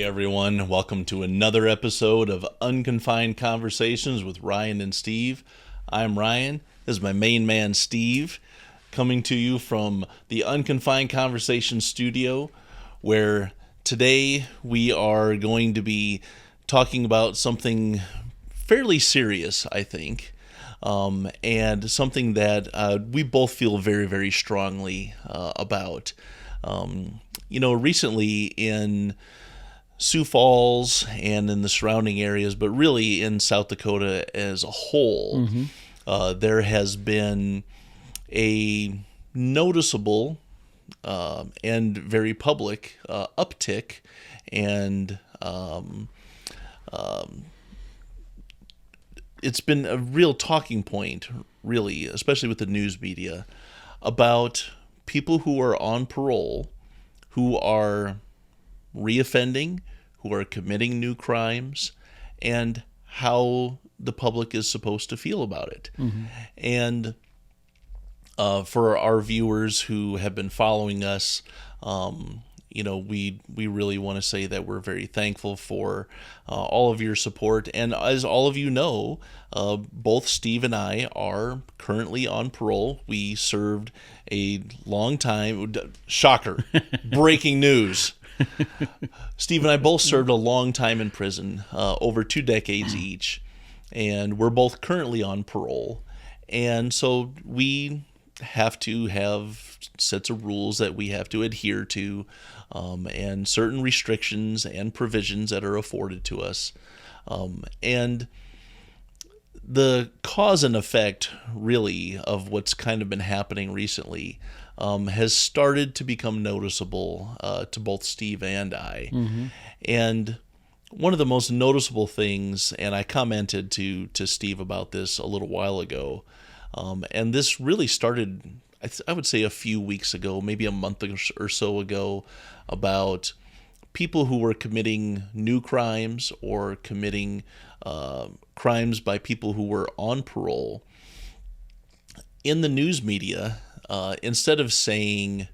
Hey everyone, welcome to another episode of Unconfined Conversations with Ryan and Steve. I'm Ryan. This is my main man, Steve, coming to you from the Unconfined Conversations studio, where today we are going to be talking about something fairly serious, I think, and something that we both feel very, very strongly about. Recently in Sioux Falls and in the surrounding areas, but really in South Dakota as a whole, there has been a noticeable and very public uptick and it's been a real talking point, really, especially with the news media, about people who are on parole, who are reoffending, who are committing new crimes, and how the public is supposed to feel about it. And for our viewers who have been following us, we really want to say that we're very thankful for all of your support. And as all of you know, both Steve and I are currently on parole. We served a long time. Shocker. Breaking news. Steve and I both served a long time in prison, over 2 decades each. And we're both currently on parole. And so we have to have sets of rules that we have to adhere to, and certain restrictions and provisions that are afforded to us. And the cause and effect, really, of what's kind of been happening recently has started to become noticeable to both Steve and I. And one of the most noticeable things, and I commented to Steve about this a little while ago, and this really started, I would say, a few weeks ago, maybe a month or so ago, about people who were committing new crimes or committing crimes by people who were on parole. In the news media, instead of saying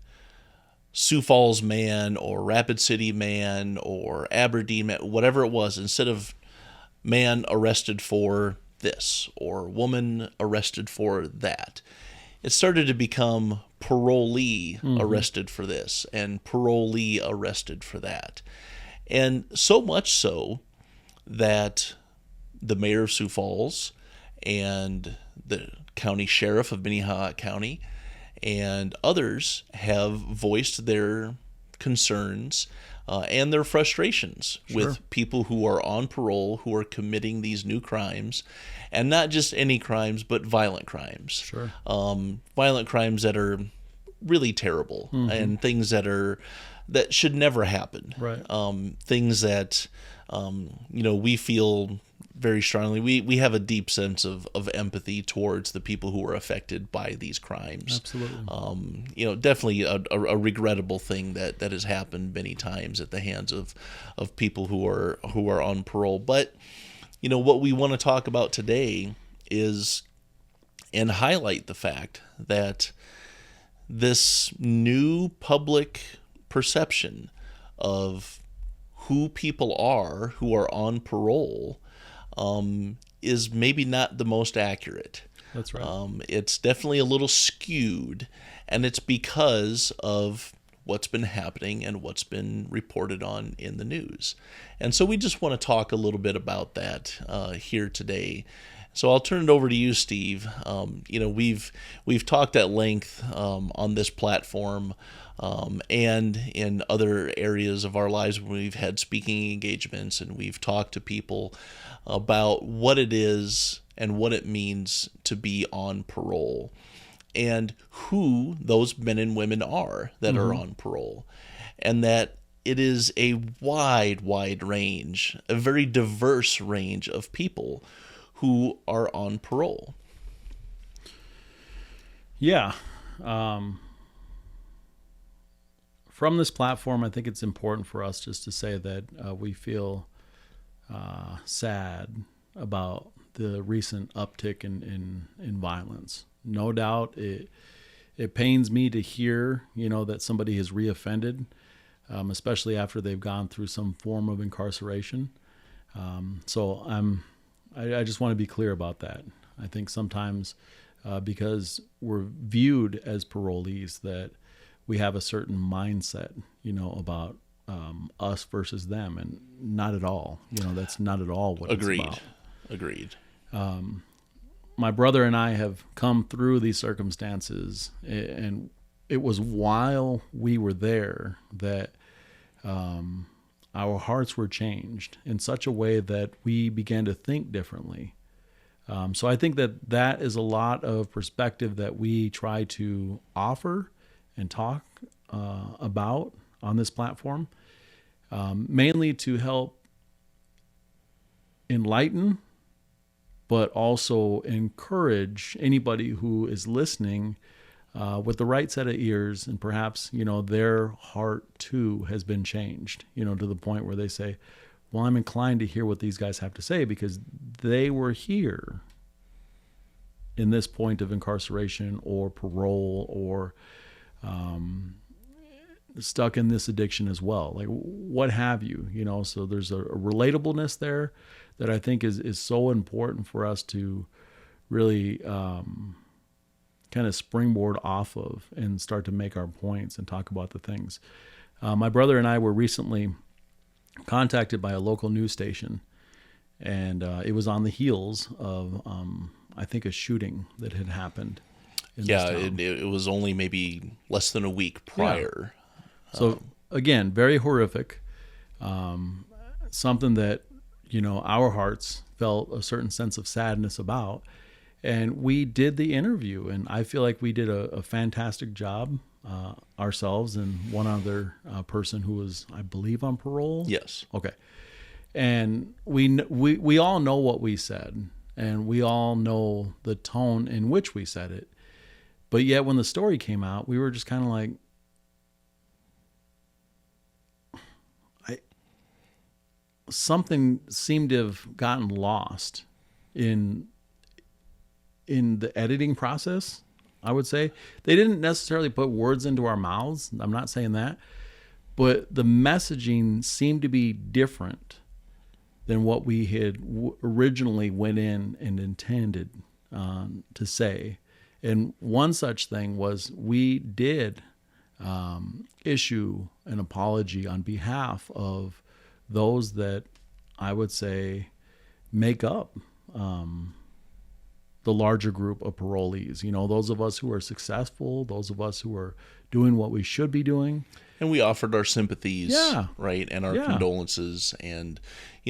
Sioux Falls man or Rapid City man or Aberdeen man, whatever it was, instead of man arrested for this or woman arrested for that, it started to become parolee arrested for this and parolee arrested for that. And so much so that the mayor of Sioux Falls and the county sheriff of Minnehaha County and others have voiced their concerns and their frustrations with people who are on parole, who are committing these new crimes, and not just any crimes, but violent crimes. Violent crimes that are really terrible and things that should never happen. Things that we feel very strongly. We have a deep sense of empathy towards the people who are affected by these crimes. Absolutely. Definitely a regrettable thing that has happened many times at the hands of people who are on parole. But what we want to talk about today is and highlight the fact that this new public perception of who people are who are on parole is maybe not the most accurate. That's right. It's definitely a little skewed, and it's because of what's been happening and what's been reported on in the news. And so we just want to talk a little bit about that here today. So I'll turn it over to you, Steve. We've talked at length on this platform and in other areas of our lives when we've had speaking engagements and we've talked to people about what it is and what it means to be on parole and who those men and women are that are on parole, and that it is a wide range, a very diverse range of people who are on parole. Yeah. From this platform, I think it's important for us just to say that we feel sad about the recent uptick in violence. No doubt, it pains me to hear, that somebody has reoffended. especially after they've gone through some form of incarceration. So I just want to be clear about that. I think sometimes because we're viewed as parolees that we have a certain mindset, about us versus them, and not at all. That's not at all what Agreed. it's about. Agreed. My brother and I have come through these circumstances, and it was while we were there that our hearts were changed in such a way that we began to think differently. So I think that is a lot of perspective that we try to offer and talk about on this platform, mainly to help enlighten, but also encourage anybody who is listening with the right set of ears, and perhaps, their heart too has been changed, to the point where they say, well, I'm inclined to hear what these guys have to say because they were here in this point of incarceration or parole or stuck in this addiction as well. Like, what have you, so there's a relatableness there that I think is so important for us to really kind of springboard off of and start to make our points and talk about the things. My brother and I were recently contacted by a local news station, and it was on the heels of, I think, a shooting that had happened in this town. It was only maybe less than a week prior. Yeah. So, again, very horrific. Something that, our hearts felt a certain sense of sadness about. And we did the interview, and I feel like we did a fantastic job ourselves and one other person who was, I believe, on parole. Yes. Okay. And we all know what we said, and we all know the tone in which we said it. But yet when the story came out, we were just kind of like, something seemed to have gotten lost in the editing process, I would say. They didn't necessarily put words into our mouths. I'm not saying that. But the messaging seemed to be different than what we had originally went in and intended to say. And one such thing was we did issue an apology on behalf of those that I would say make up the larger group of parolees. Those of us who are successful, those of us who are doing what we should be doing. And we offered our sympathies, right, and our condolences, and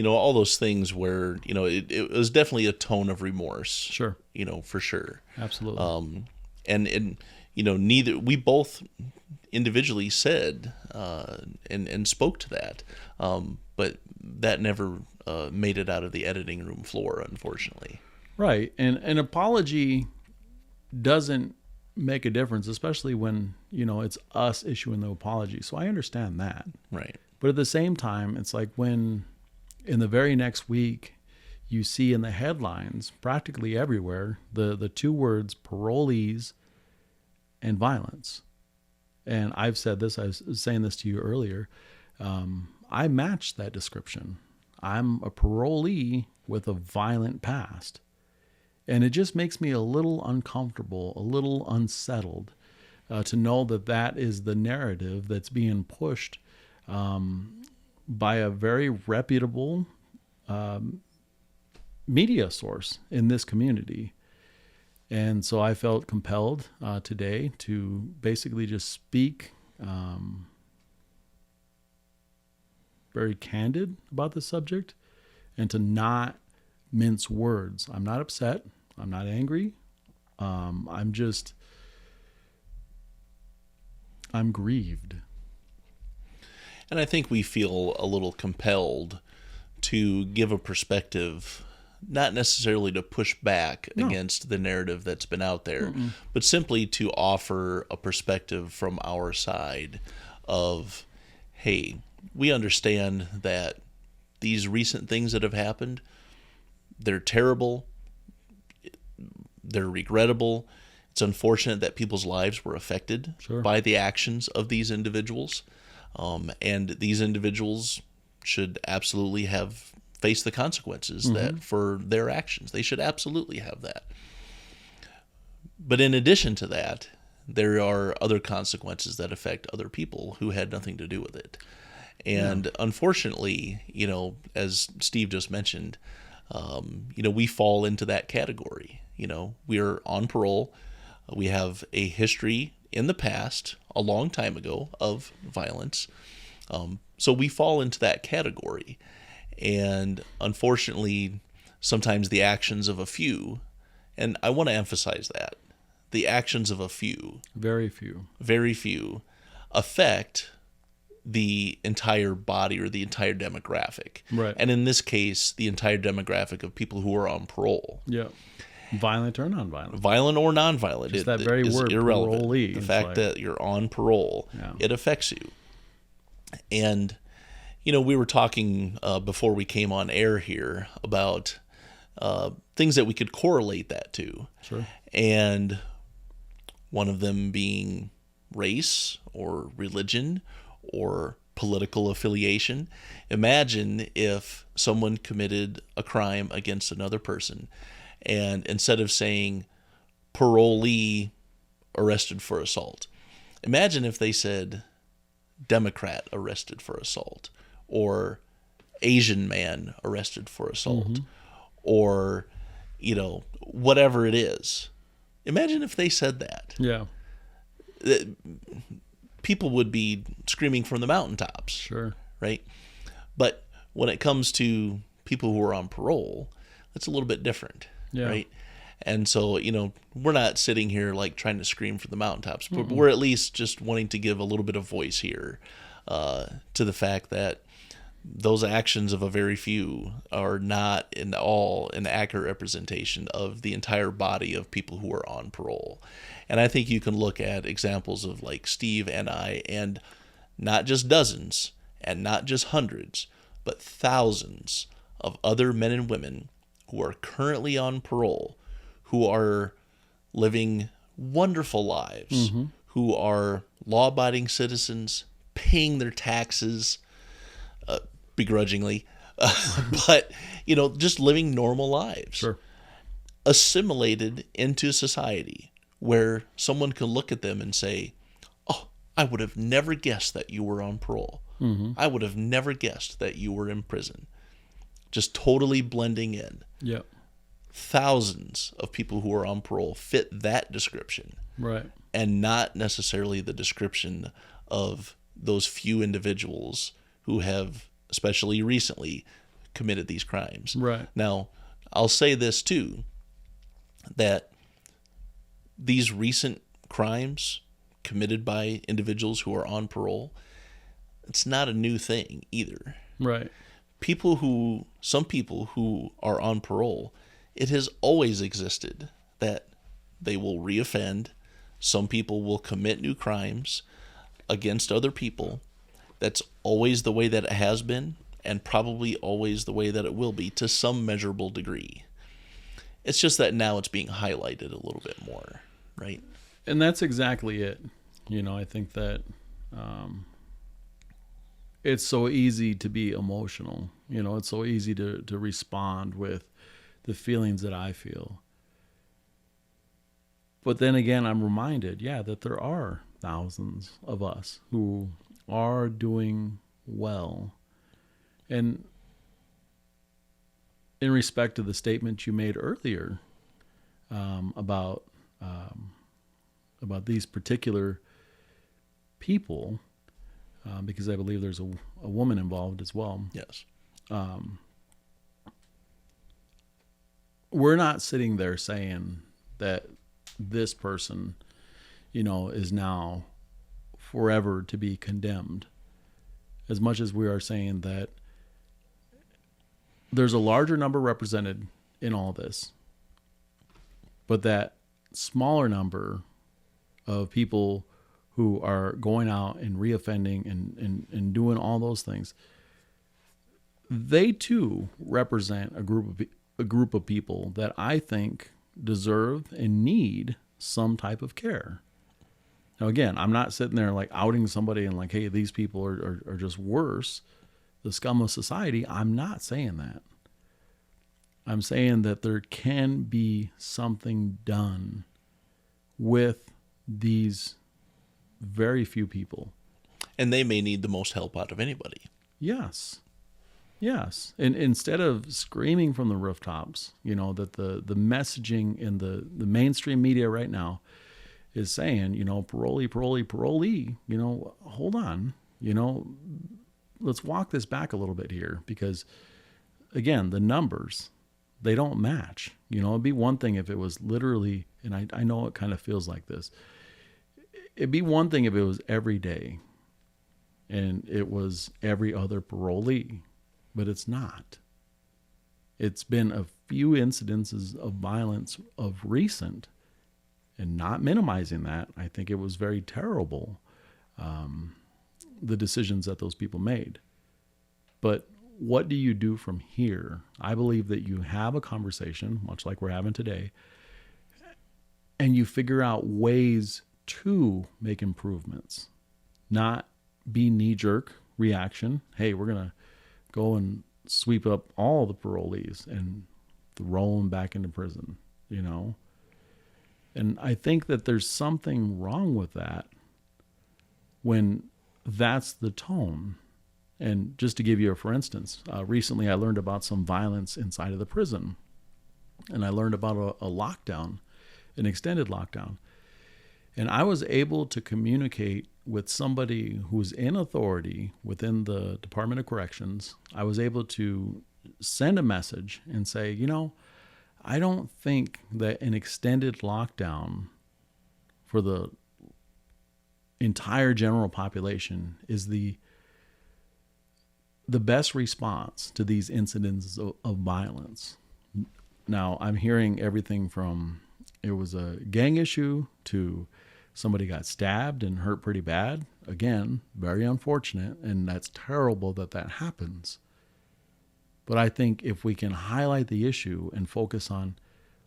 all those things where it was definitely a tone of remorse. Sure, for sure, absolutely. And neither we both individually said and spoke to that, but that never made it out of the editing room floor, unfortunately. Right, and an apology doesn't make a difference, especially when it's us issuing the apology. So I understand that. Right. But at the same time, it's like when in the very next week you see in the headlines practically everywhere the two words parolees and violence. And I've said this, I was saying this to you earlier, I match that description. I'm a parolee with a violent past. And it just makes me a little uncomfortable, a little unsettled to know that is the narrative that's being pushed by a very reputable media source in this community. And so I felt compelled today to basically just speak very candid about the subject and to not mince words. I'm not upset. I'm not angry. I'm grieved. And I think we feel a little compelled to give a perspective, not necessarily to push back against the narrative that's been out there, but simply to offer a perspective from our side of, hey, we understand that these recent things that have happened, they're terrible, they're regrettable. It's unfortunate that people's lives were affected by the actions of these individuals. And these individuals should absolutely have faced the consequences that for their actions. They should absolutely have that. But in addition to that, there are other consequences that affect other people who had nothing to do with it. And unfortunately, as Steve just mentioned, we fall into that category. We are on parole. We have a history in the past, a long time ago, of violence. So we fall into that category. And unfortunately, sometimes the actions of a few, and I want to emphasize that, the actions of a few, very few, affect the entire body or the entire demographic. Right. And in this case, the entire demographic of people who are on parole. Yeah. Violent or nonviolent. Violent or nonviolent. Just that very word, irrelevant. parolee. The fact that you're on parole, it affects you. And, we were talking before we came on air here about things that we could correlate that to. Sure. And one of them being race or religion or political affiliation. Imagine if someone committed a crime against another person, and instead of saying parolee arrested for assault, imagine if they said Democrat arrested for assault, or Asian man arrested for assault, or, whatever it is. Imagine if they said that. Yeah. People would be screaming from the mountaintops. Sure. Right? But when it comes to people who are on parole, that's a little bit different. Yeah. Right? And so, we're not sitting here like trying to scream from the mountaintops, but we're at least just wanting to give a little bit of voice here to the fact that those actions of a very few are not in all an accurate representation of the entire body of people who are on parole. And I think you can look at examples of like Steve and I, and not just dozens and not just hundreds, but thousands of other men and women who are currently on parole, who are living wonderful lives, who are law-abiding citizens, paying their taxes, begrudgingly, but, just living normal lives. Sure. Assimilated into society, where someone can look at them and say, oh, I would have never guessed that you were on parole. I would have never guessed that you were in prison. Just totally blending in. Yep. Thousands of people who are on parole fit that description. Right. And not necessarily the description of those few individuals who have, especially recently, committed these crimes. Right. Now, I'll say this too, that these recent crimes committed by individuals who are on parole, it's not a new thing either. Right. Some people who are on parole, it has always existed that they will reoffend. Some people will commit new crimes against other people. That's always the way that it has been, and probably always the way that it will be to some measurable degree. It's just that now it's being highlighted a little bit more, right? And that's exactly it. I think that it's so easy to be emotional. It's so easy to respond with the feelings that I feel. But then again, I'm reminded, that there are thousands of us who are doing well. And in respect to the statement you made earlier about these particular people, because I believe there's a woman involved as well. Yes. We're not sitting there saying that this person, is now forever to be condemned, as much as we are saying that there's a larger number represented in all this, but that smaller number of people who are going out and reoffending and doing all those things, they too represent a group of people that I think deserve and need some type of care. Now, again, I'm not sitting there like outing somebody and like, hey, these people are just worse, the scum of society. I'm not saying that. I'm saying that there can be something done with these very few people. And they may need the most help out of anybody. Yes. Yes. And instead of screaming from the rooftops, that the messaging in the mainstream media right now is saying, parolee, parolee, parolee, hold on, let's walk this back a little bit here, because again, the numbers, they don't match. It'd be one thing if it was literally, and I know it kind of feels like this. It'd be one thing if it was every day and it was every other parolee, but it's not. It's been a few incidences of violence of recent, and not minimizing that. I think it was very terrible, the decisions that those people made. But what do you do from here? I believe that you have a conversation, much like we're having today, and you figure out ways to make improvements, not be knee-jerk reaction. Hey, we're going to go and sweep up all the parolees and throw them back into prison, And I think that there's something wrong with that when that's the tone. And just to give you for instance, recently I learned about some violence inside of the prison. And I learned about a lockdown, an extended lockdown. And I was able to communicate with somebody who's in authority within the Department of Corrections. I was able to send a message and say, I don't think that an extended lockdown for the entire general population is the best response to these incidents of violence. Now, I'm hearing everything from it was a gang issue to somebody got stabbed and hurt pretty bad. Again, very unfortunate, and that's terrible that happens. But I think if we can highlight the issue and focus on,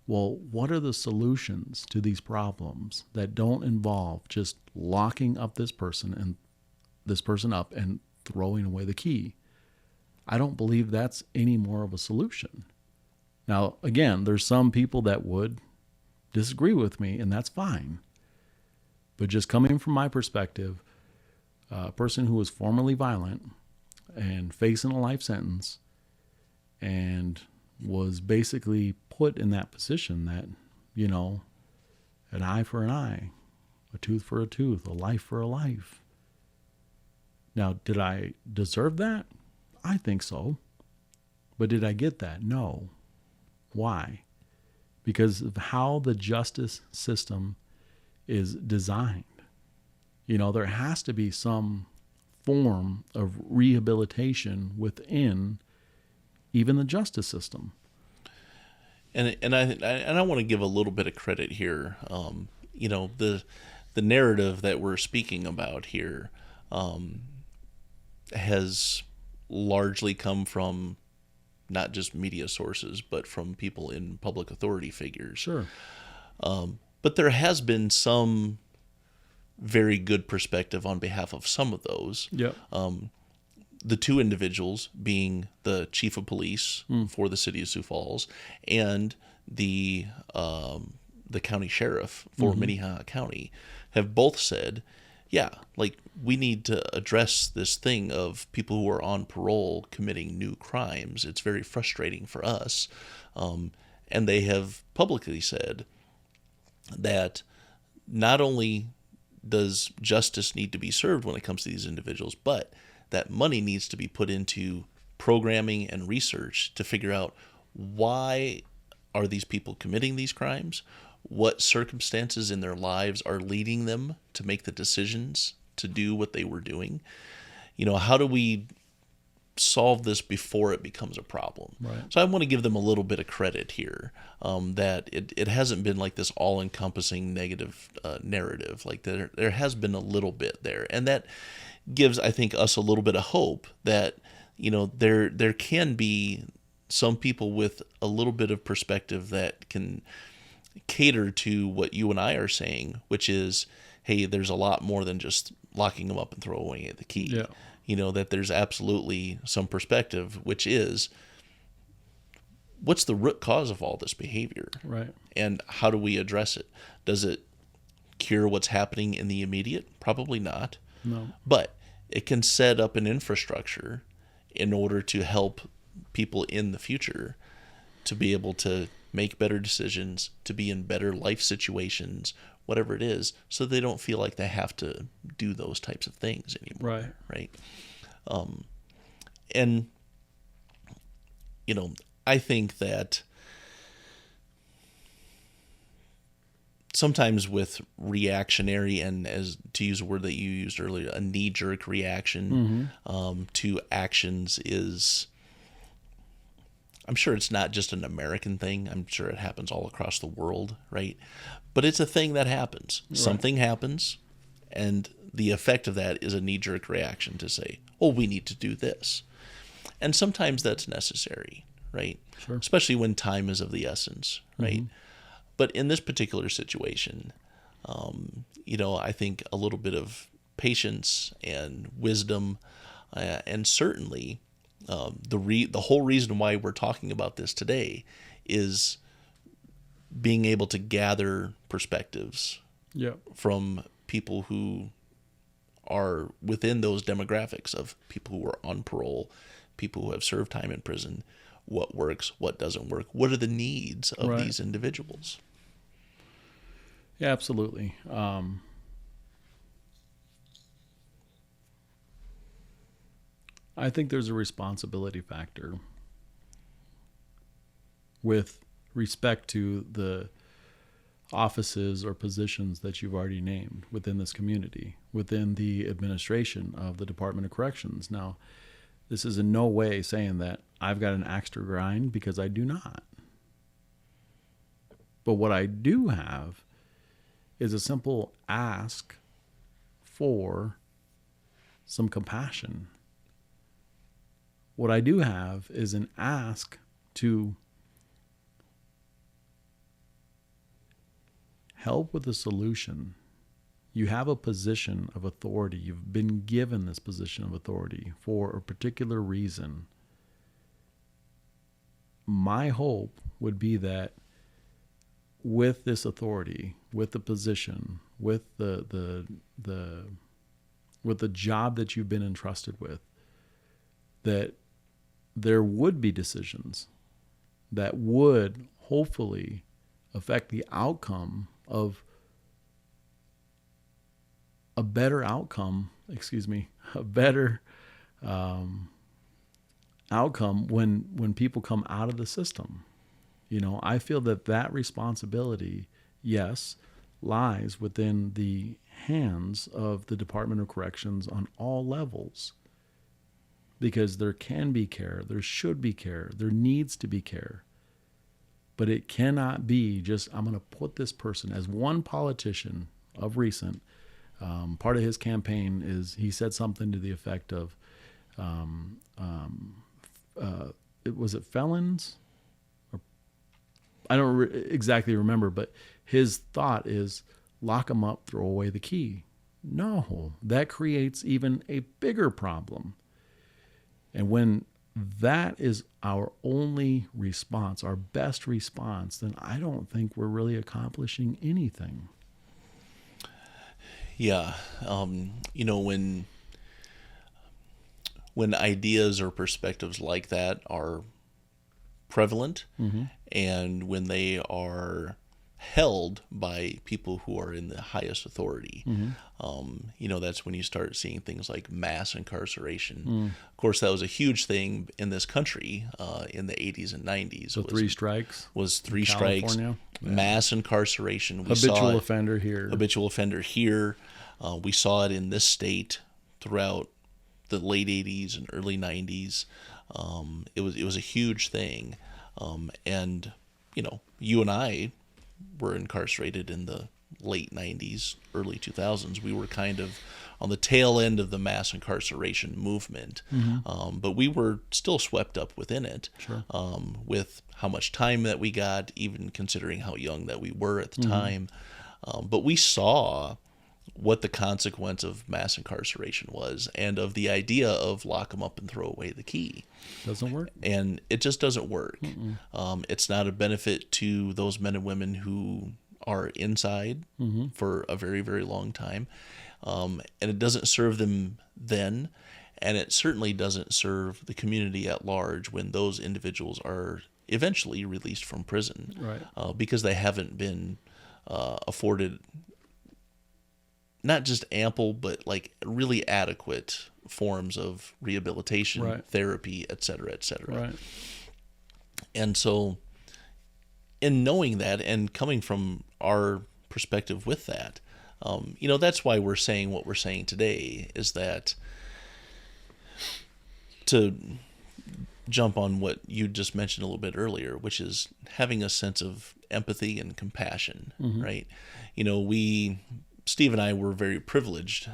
well, what are the solutions to these problems that don't involve just locking up this person up and throwing away the key? I don't believe that's any more of a solution. Now, again, there's some people that would disagree with me, and that's fine. But just coming from my perspective, a person who was formerly violent and facing a life sentence and was basically put in that position that, an eye for an eye, a tooth for a tooth, a life for a life. Now, did I deserve that? I think so. But did I get that? No. Why? Because of how the justice system is designed. There has to be some form of rehabilitation within even the justice system. And I want to give a little bit of credit here. The narrative that we're speaking about here has largely come from not just media sources, but from people in public authority figures. Sure. But there has been some very good perspective on behalf of some of those. Yep. The two individuals being the chief of police for the city of Sioux Falls and the county sheriff for Minnehaha County have both said, we need to address this thing of people who are on parole committing new crimes. It's very frustrating for us. And they have publicly said that not only does justice need to be served when it comes to these individuals, but that money needs to be put into programming and research to figure out why are these people committing these crimes, what circumstances in their lives are leading them to make the decisions to do what they were doing. How do we solve this before it becomes a problem? Right. So I want to give them a little bit of credit here, that it hasn't been like this all-encompassing negative narrative. Like there has been a little bit there, and that gives, I think, us a little bit of hope that there can be some people with a little bit of perspective that can cater to what you and I are saying, which is, hey, there's a lot more than just locking them up and throwing the key. Yeah. That there's absolutely some perspective, which is, what's the root cause of all this behavior? Right. And how do we address it? Does it cure what's happening in the immediate? Probably not. No. But it can set up an infrastructure in order to help people in the future to be able to make better decisions, to be in better life situations, whatever it is, so they don't feel like they have to do those types of things anymore. Right. And, I think that sometimes with reactionary, and as to use a word that you used earlier, a knee-jerk reaction to actions is, I'm sure it's not just an American thing. I'm sure it happens all across the world, right? But it's a thing that happens. Right. Something happens, and the effect of that is a knee-jerk reaction to say, oh, we need to do this. And sometimes that's necessary, right? Sure. Especially when time is of the essence, right? But in this particular situation, I think a little bit of patience and wisdom, and certainly the whole reason why we're talking about this today is being able to gather perspectives from people who are within those demographics of people who are on parole, people who have served time in prison. What works, what doesn't work, what are the needs of these individuals? Yeah, absolutely. I think there's a responsibility factor with respect to the offices or positions that you've already named within this community, within the administration of the Department of Corrections. Now, this is in no way saying that I've got an axe to grind, because I do not. But what I do have is a simple ask for some compassion. What I do have is an ask to help with a solution. You have a position of authority. You've been given this position of authority for a particular reason. My hope would be that with this authority, with the position, with the job that you've been entrusted with, that there would be decisions that would hopefully affect the outcome of a better outcome, a better outcome when people come out of the system. I feel that responsibility, yes, lies within the hands of the Department of Corrections on all levels, because there can be care, there should be care, there needs to be care. But it cannot be just, I'm going to put this person, as one politician of recent, part of his campaign is he said something to the effect of, was it felons? I don't exactly remember, but his thought is lock them up, throw away the key. No, that creates even a bigger problem. And when that is our only response, our best response, then I don't think we're really accomplishing anything. Yeah. When ideas or perspectives like that are prevalent, and when they are held by people who are in the highest authority, that's when you start seeing things like mass incarceration. Of course, that was a huge thing in this country in the 80s and 90s. So three strikes? Was three strikes. Mass incarceration. We habitual offender here. Habitual offender here. We saw it in this state throughout the late 80s and early 90s. It was a huge thing. And, you and I were incarcerated in the late 90s, early 2000s. We were kind of on the tail end of the mass incarceration movement. But we were still swept up within it. Sure. With how much time that we got, even considering how young that we were at the time. But we saw what the consequence of mass incarceration was, and of the idea of lock them up and throw away the key. Doesn't work. And it just doesn't work. It's not a benefit to those men and women who are inside for a very, very long time. And it doesn't serve them then. And it certainly doesn't serve the community at large when those individuals are eventually released from prison. Right. Because they haven't been afforded not just ample, but like really adequate forms of rehabilitation, right. therapy, et cetera, et cetera. Right. And so in knowing that and coming from our perspective with that, that's why we're saying what we're saying today, is that to jump on what you just mentioned a little bit earlier, which is having a sense of empathy and compassion, right? Steve and I were very privileged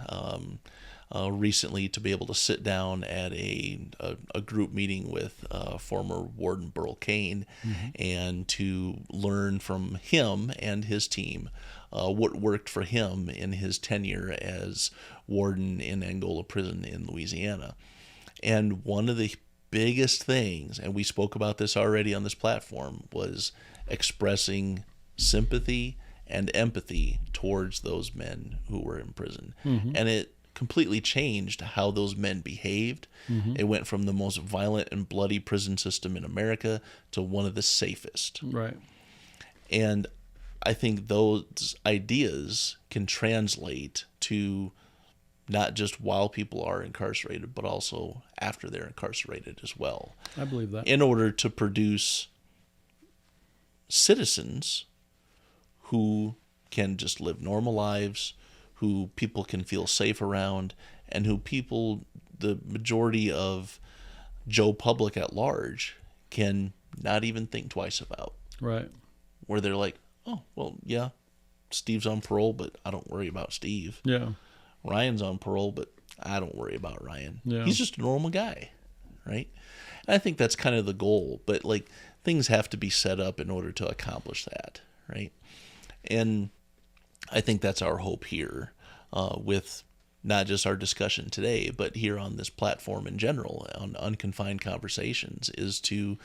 recently to be able to sit down at a group meeting with former Warden Burl Cain and to learn from him and his team what worked for him in his tenure as warden in Angola Prison in Louisiana. And one of the biggest things, and we spoke about this already on this platform, was expressing sympathy and empathy towards those men who were in prison. And it completely changed how those men behaved. It went from the most violent and bloody prison system in America to one of the safest. Right. And I think those ideas can translate to not just while people are incarcerated, but also after they're incarcerated as well. I believe that. In order to produce citizens who can just live normal lives, who people can feel safe around, and who the majority of Joe public at large, can not even think twice about. Right. Where they're like, oh, well, yeah, Steve's on parole, but I don't worry about Steve. Yeah. Ryan's on parole, but I don't worry about Ryan. Yeah. He's just a normal guy, right? And I think that's kind of the goal, but like things have to be set up in order to accomplish that, right? And I think that's our hope here with not just our discussion today, but here on this platform in general, on Unconfined Conversations, is to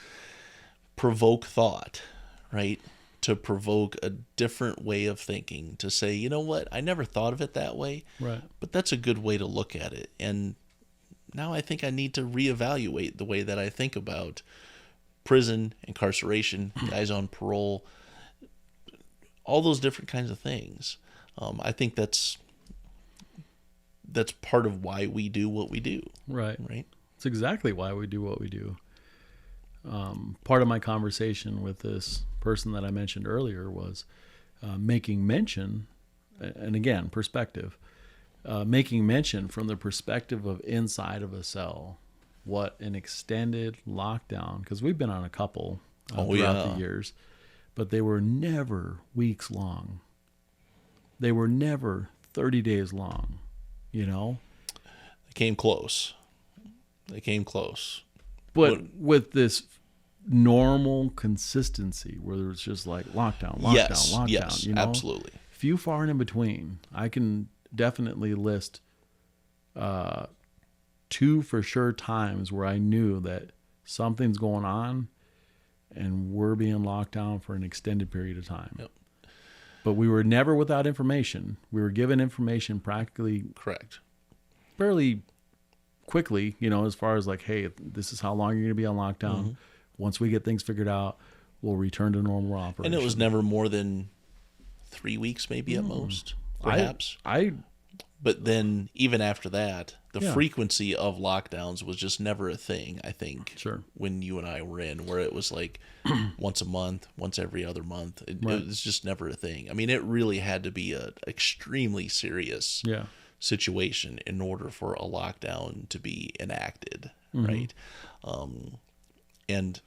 provoke thought, right? To provoke a different way of thinking, to say, you know what, I never thought of it that way, right? But that's a good way to look at it. And now I think I need to reevaluate the way that I think about prison, incarceration, guys on parole, all those different kinds of things. I think that's part of why we do what we do. Right. Right. It's exactly why we do what we do. Part of my conversation with this person that I mentioned earlier was making mention, and again, perspective, making mention from the perspective of inside of a cell, what an extended lockdown, because we've been on a couple throughout the years, but they were never weeks long. They were never 30 days long, They came close. But with this normal consistency where there's just like lockdown, yes, absolutely. Few far and in between. I can definitely list 2 for sure times where I knew that something's going on and we're being locked down for an extended period of time. Yep. But we were never without information. We were given information practically correct, fairly quickly, as far as like, hey, this is how long you're going to be on lockdown. Once we get things figured out, we'll return to normal operation. And it was never more than 3 weeks, maybe at most, perhaps. But then even after that, the frequency of lockdowns was just never a thing, I think, sure, when you and I were in, where it was like once a month, once every other month. It was just never a thing. I mean, it really had to be an extremely serious situation in order for a lockdown to be enacted, right? And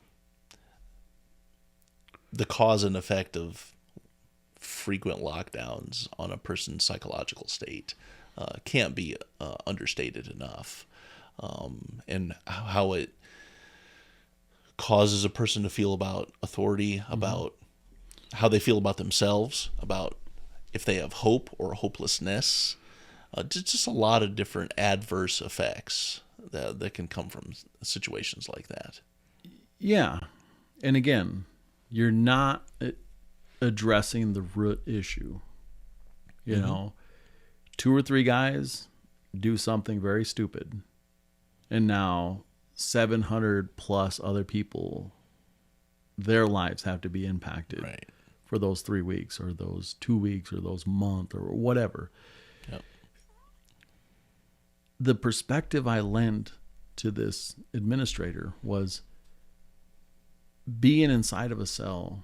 the cause and effect of frequent lockdowns on a person's psychological state can't be understated enough, and how it causes a person to feel about authority, about how they feel about themselves, about if they have hope or hopelessness. Just a lot of different adverse effects that can come from situations like that. Yeah. And again, you're not addressing the root issue. You know, 2 or 3 guys do something very stupid, and now 700 plus other people, their lives have to be impacted for those 3 weeks or those 2 weeks or those month or whatever. Yep. The perspective I lent to this administrator was being inside of a cell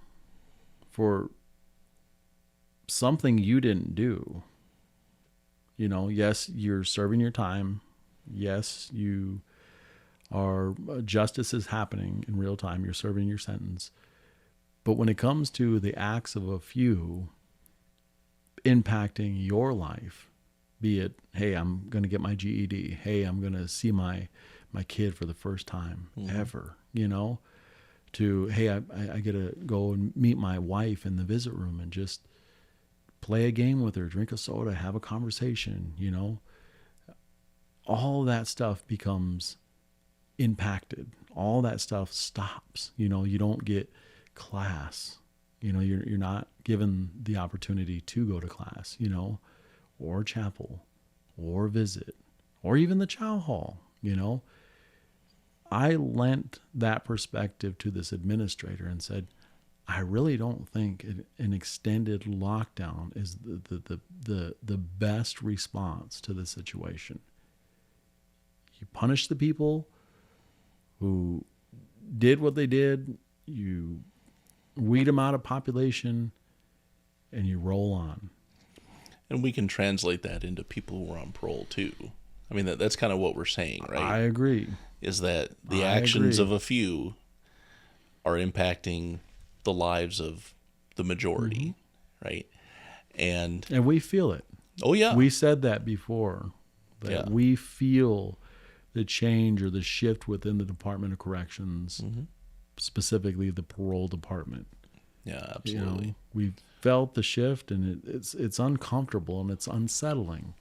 for something you didn't do. You know, yes, you're serving your time. Yes, you are, justice is happening in real time. You're serving your sentence. But when it comes to the acts of a few impacting your life, be it, hey, I'm going to get my GED. Hey, I'm going to see my kid for the first time ever, you know, to, hey, I get to go and meet my wife in the visit room and just play a game with her, drink a soda, have a conversation, you know. All that stuff becomes impacted. All that stuff stops. You know, you don't get class. You know, you're not given the opportunity to go to class, you know, or chapel, or visit, or even the chow hall, you know. I lent that perspective to this administrator and said, I really don't think an extended lockdown is the best response to the situation. You punish the people who did what they did, you weed them out of population, and you roll on. And we can translate that into people who are on parole too. I mean, that's kind of what we're saying, right? I agree. Is that the actions of a few are impacting the lives of the majority, right? And we feel it. Oh, yeah. We said that before, that we feel the change or the shift within the Department of Corrections, specifically the parole department. Yeah, absolutely. You know, we felt the shift, and it's uncomfortable and it's unsettling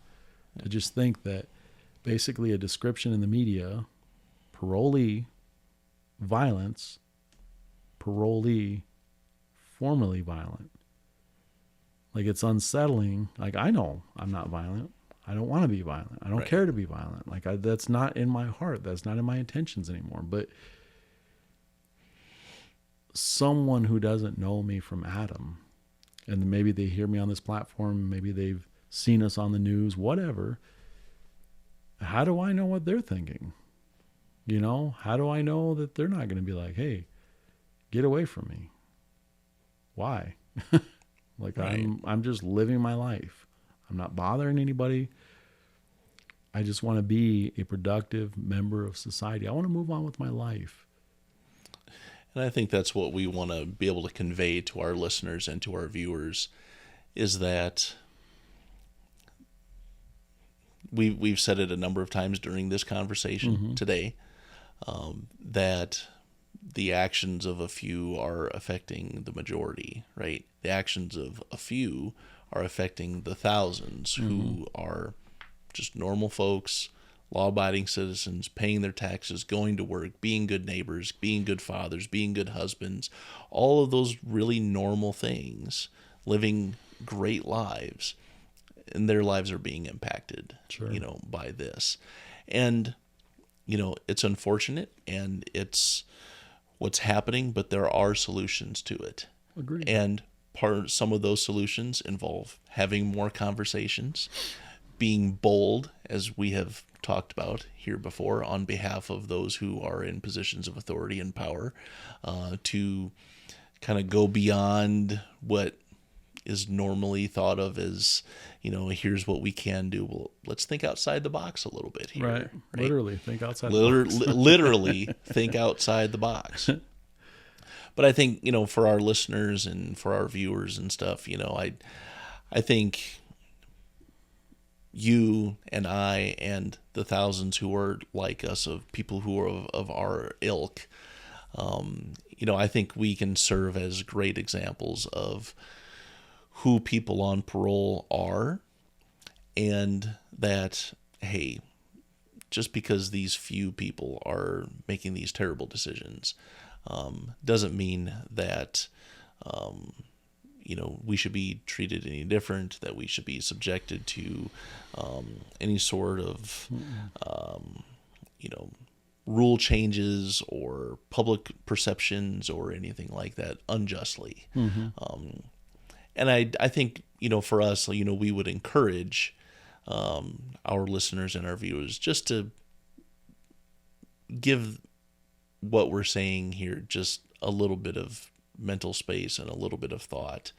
to just think that basically a description in the media, parolee, violence, parolee, formerly violent. Like, it's unsettling. Like, I know I'm not violent. I don't want to be violent. I don't care to be violent. Like, that's not in my heart. That's not in my intentions anymore. But someone who doesn't know me from Adam, and maybe they hear me on this platform, maybe they've seen us on the news, whatever, how do I know what they're thinking? You know, how do I know that they're not going to be like, hey, get away from me? Why? Like, I'm just living my life. I'm not bothering anybody. I just want to be a productive member of society. I want to move on with my life. And I think that's what we want to be able to convey to our listeners and to our viewers, is that we've said it a number of times during this conversation today, that the actions of a few are affecting the majority, right? The actions of a few are affecting the thousands who are just normal folks, law-abiding citizens, paying their taxes, going to work, being good neighbors, being good fathers, being good husbands, all of those really normal things, living great lives, and their lives are being impacted, you know, by this. And, you know, it's unfortunate and it's what's happening, but there are solutions to it. Agreed. And some of those solutions involve having more conversations, being bold, as we have talked about here before, on behalf of those who are in positions of authority and power, to kind of go beyond what is normally thought of as, you know, here's what we can do. Well, let's think outside the box a little bit here. Right. Literally think outside the box. Literally think outside the box. But I think, you know, for our listeners and for our viewers and stuff, you know, I think you and I and the thousands who are like us, of people who are of our ilk, you know, I think we can serve as great examples of who people on parole are, and that, hey, just because these few people are making these terrible decisions doesn't mean that we should be treated any different, that we should be subjected to any sort of rule changes or public perceptions or anything like that unjustly. And I think, for us, we would encourage our listeners and our viewers just to give what we're saying here just a little bit of mental space and a little bit of thought.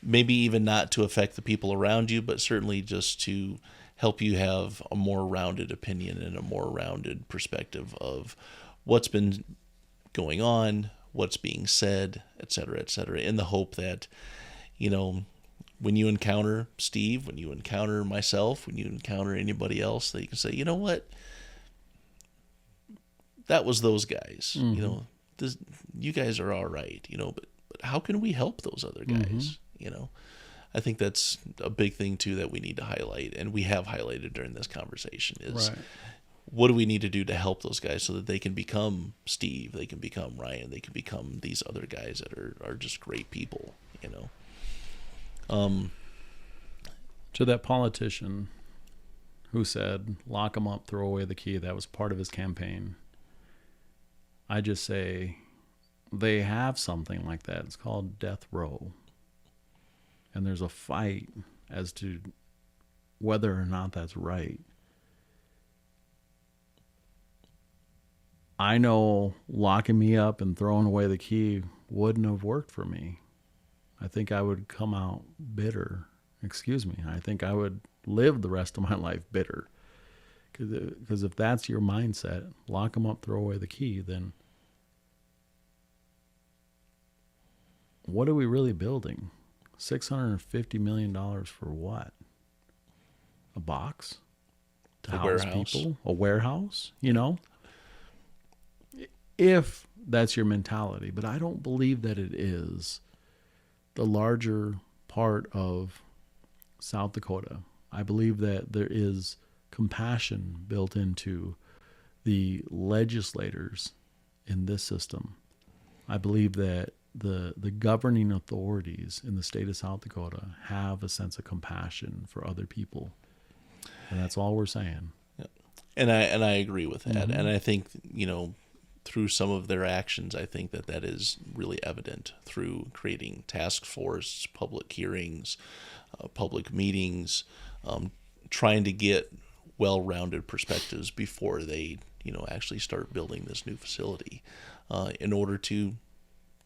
Maybe even not to affect the people around you, but certainly just to help you have a more rounded opinion and a more rounded perspective of what's been going on, what's being said, et cetera, in the hope that, when you encounter Steve, when you encounter myself, when you encounter anybody else, that you can say, you know what, that was those guys. You guys are all right, but how can we help those other guys? I think that's a big thing too that we need to highlight, and we have highlighted during this conversation is what do we need to do to help those guys so that they can become Steve, they can become Ryan, they can become these other guys that are just great people, To that politician who said, lock him up, throw away the key, that was part of his campaign. I just say they have something like that. It's called death row. And there's a fight as to whether or not that's right. I know locking me up and throwing away the key wouldn't have worked for me. I think I would come out bitter. I think I would live the rest of my life bitter. Because if that's your mindset, lock them up, throw away the key, then what are we really building? $650 million for what? A box? To house people? A warehouse? If that's your mentality. But I don't believe that it is. The larger part of South Dakota, I believe that there is compassion built into the legislators in this system. I believe that the governing authorities in the state of South Dakota have a sense of compassion for other people. And that's all we're saying. Yeah. And I agree with that. And I think, through some of their actions, I think that is really evident through creating task force, public hearings, public meetings, trying to get well-rounded perspectives before they, actually start building this new facility in order to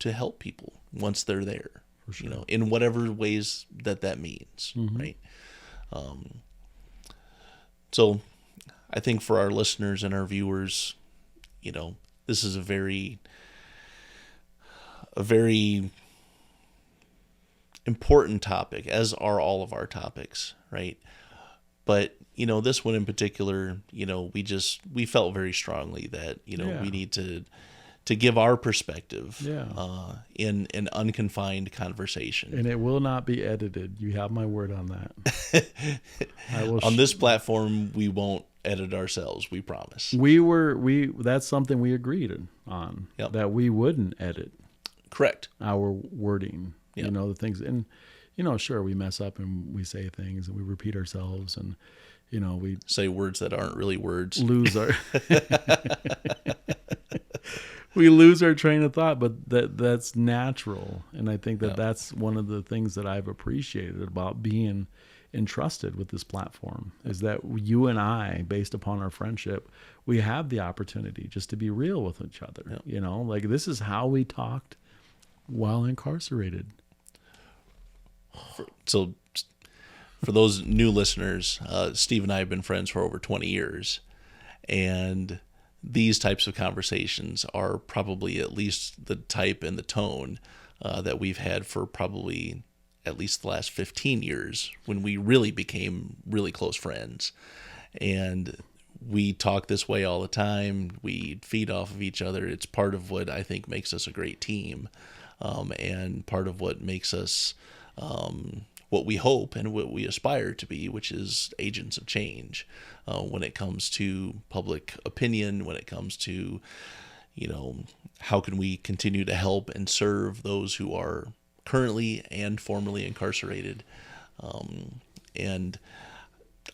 help people once they're there, for sure. In whatever ways that means, right? So I think for our listeners and our viewers, this is a very important topic, as are all of our topics, right? But, this one in particular, we felt very strongly that, we need to give our perspective in an unconfined conversation. And it will not be edited. You have my word on that. On this platform, we won't edit ourselves, we promise. That's something we agreed on, that we wouldn't edit. Correct. Our wording, the things. And, sure, we mess up and we say things and we repeat ourselves and, we say words that aren't really words. We lose our train of thought, but that's natural. And I think that's one of the things that I've appreciated about being entrusted with this platform is that you and I, based upon our friendship, we have the opportunity just to be real with each other. Like this is how we talked while incarcerated. So for those new listeners, Steve and I have been friends for over 20 years, and these types of conversations are probably at least the type and the tone that we've had for probably at least the last 15 years when we really became really close friends. And we talk this way all the time. We feed off of each other. It's part of what I think makes us a great team. and part of what makes us what we hope and what we aspire to be, which is agents of change when it comes to public opinion, when it comes to, how can we continue to help and serve those who are currently and formerly incarcerated. And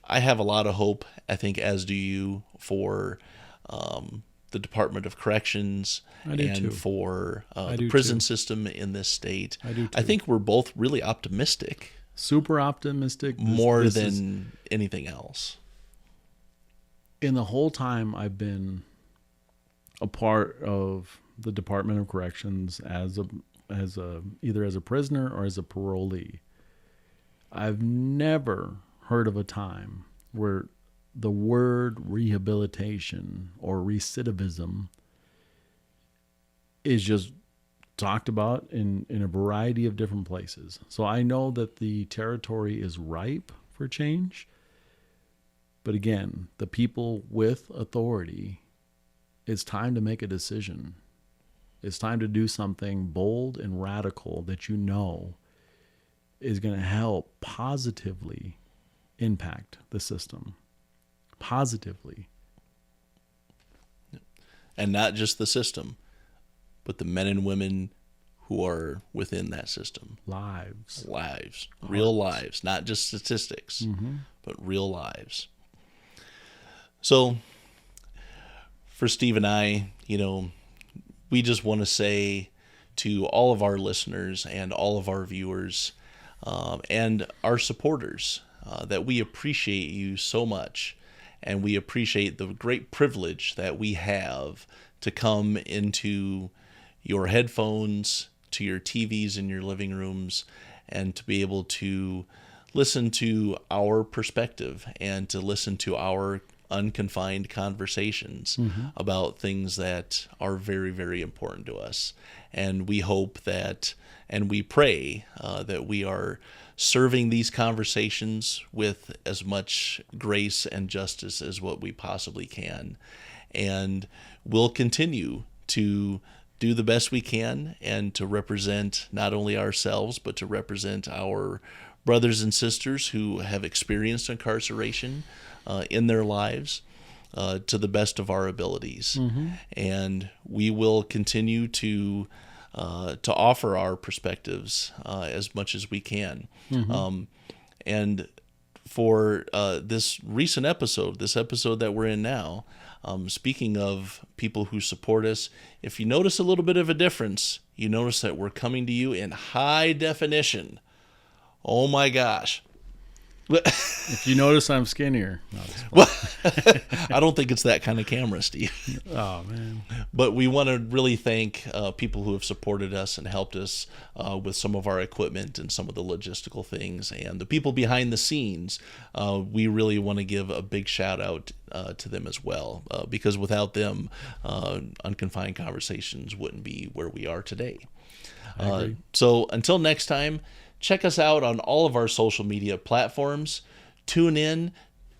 I have a lot of hope, I think, as do you, for the Department of Corrections and for the prison system in this state. I do too. I think we're both really optimistic. Super optimistic. More than anything else. In the whole time I've been a part of the Department of Corrections as either as a prisoner or as a parolee, I've never heard of a time where the word rehabilitation or recidivism is just talked about in a variety of different places. So I know that the territory is ripe for change. But again, the people with authority, it's time to make a decision. It's time to do something bold and radical that is going to help positively impact the system. Positively. And not just the system, but the men and women who are within that system. Lives. Real lives, not just statistics, Mm-hmm. but real lives. So for Steve and I, we just want to say to all of our listeners and all of our viewers and our supporters that we appreciate you so much. And we appreciate the great privilege that we have to come into your headphones, to your TVs in your living rooms, and to be able to listen to our perspective and to listen to our unconfined conversations about things that are very, very important to us. And we hope that, and we pray that we are serving these conversations with as much grace and justice as what we possibly can. And we'll continue to do the best we can and to represent not only ourselves, but to represent our brothers and sisters who have experienced incarceration in their lives to the best of our abilities. And we will continue to offer our perspectives as much as we can. And for this recent episode, this episode that we're in now, speaking of people who support us, if you notice a little bit of a difference, you notice that we're coming to you in high definition. Oh my gosh. If you notice I'm skinnier. Well, I don't think it's that kind of camera, Steve. Oh, man. But we want to really thank people who have supported us and helped us with some of our equipment and some of the logistical things. And the people behind the scenes, we really want to give a big shout out to them as well. Because without them, Unconfined Conversations wouldn't be where we are today. I agree. So until next time, check us out on all of our social media platforms. Tune in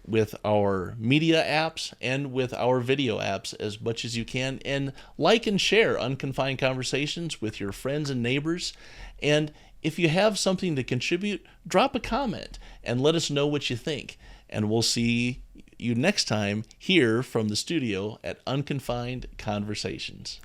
with our media apps and with our video apps as much as you can. And like and share Unconfined Conversations with your friends and neighbors. And if you have something to contribute, drop a comment and let us know what you think. And we'll see you next time here from the studio at Unconfined Conversations.